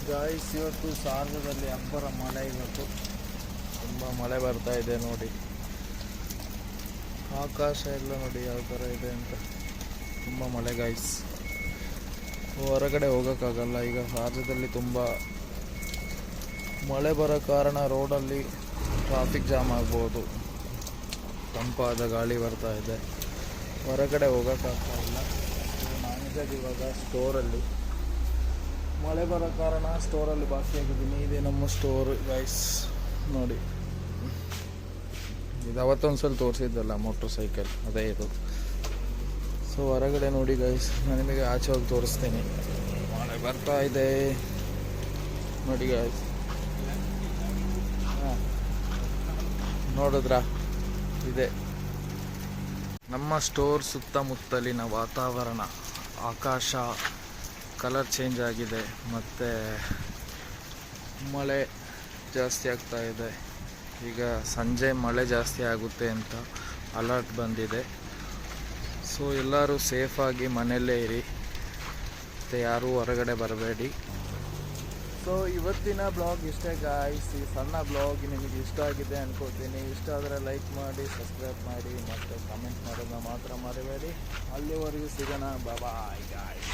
Guys, ಇವತ್ತು ಸಾಗರದಲ್ಲಿ ಅಬ್ಬರ ಮಳೆ. ಇವತ್ತು ತುಂಬ ಮಳೆ ಬರ್ತಾ ಇದೆ ನೋಡಿ. ಆಕಾಶ ಎಲ್ಲ ನೋಡಿ ಯಾವ ಥರ ಇದೆ ಅಂತ. ತುಂಬ ಮಳೆ ಗಾಯ್ಸ್. ಹೊರಗಡೆ ಹೋಗೋಕ್ಕಾಗಲ್ಲ. ಈಗ ಸಾಗರದಲ್ಲಿ ತುಂಬ ಮಳೆ ಬರೋ ಕಾರಣ ರೋಡಲ್ಲಿ ಟ್ರಾಫಿಕ್ ಜಾಮ್ ಆಗ್ಬೋದು. ತಂಪಾದ ಗಾಳಿ ಬರ್ತಾ ಇದೆ, ಹೊರಗಡೆ ಹೋಗೋಕ್ಕಾಗ್ತಾ ಇಲ್ಲ. ನಾನಿದ್ದಾಗ ಇವಾಗ ಸ್ಟೋರಲ್ಲಿ ಮಳೆ ಬರೋ ಕಾರಣ ಸ್ಟೋರಲ್ಲಿ ಬಾಕಿಯಾಗಿದ್ದೀನಿ. ಇದೇ ನಮ್ಮ ಸ್ಟೋರ್ ಗೈಸ್ ನೋಡಿ. ಇದು ಅವತ್ತೊಂದ್ಸಲ ತೋರಿಸಿದ್ದಲ್ಲ ಮೋಟ್ರ್ ಸೈಕಲ್, ಅದೇ ಇದು. ಸೊ ಹೊರಗಡೆ ನೋಡಿ ಗೈಸ್, ನಾನು ನಿಮಗೆ ಆಚೆ ಹೋಗಿ ತೋರಿಸ್ತೀನಿ. ಮಳೆ ಬರ್ತಾ ಇದೆ ನೋಡಿ ಗೈಸ್. ಹಾಂ, ನೋಡಿದ್ರಾ? ಇದೆ ನಮ್ಮ ಸ್ಟೋರ್ ಸುತ್ತಮುತ್ತಲಿನ ವಾತಾವರಣ. ಆಕಾಶ ಕಲರ್ ಚೇಂಜ್ ಆಗಿದೆ, ಮತ್ತು ಮಳೆ ಜಾಸ್ತಿ ಆಗ್ತಾ ಇದೆ. ಈಗ ಸಂಜೆ ಮಳೆ ಜಾಸ್ತಿ ಆಗುತ್ತೆ ಅಂತ ಅಲರ್ಟ್ ಬಂದಿದೆ. ಸೊ ಎಲ್ಲರೂ ಸೇಫಾಗಿ ಮನೆಯಲ್ಲೇ ಇರಿ, ಮತ್ತು ಯಾರೂ ಹೊರಗಡೆ ಬರಬೇಡಿ. ಸೊ ಇವತ್ತಿನ ಬ್ಲಾಗ್ ಇಷ್ಟೇ ಗಾಯ್ಸ್. ಈ ಸಣ್ಣ ಬ್ಲಾಗ್ ನಿಮಗೆ ಇಷ್ಟ ಆಗಿದೆ ಅನ್ಕೋತೀನಿ. ಇಷ್ಟ ಆದರೆ ಲೈಕ್ ಮಾಡಿ, ಸಬ್ಸ್ಕ್ರೈಬ್ ಮಾಡಿ, ಮತ್ತು ಕಮೆಂಟ್ ಮಾಡೋದನ್ನ ಮಾತ್ರ ಮರಿಬೇಡಿ. ಅಲ್ಲಿವರೆಗೂ ಸಿಗೋಣ. Bye guys.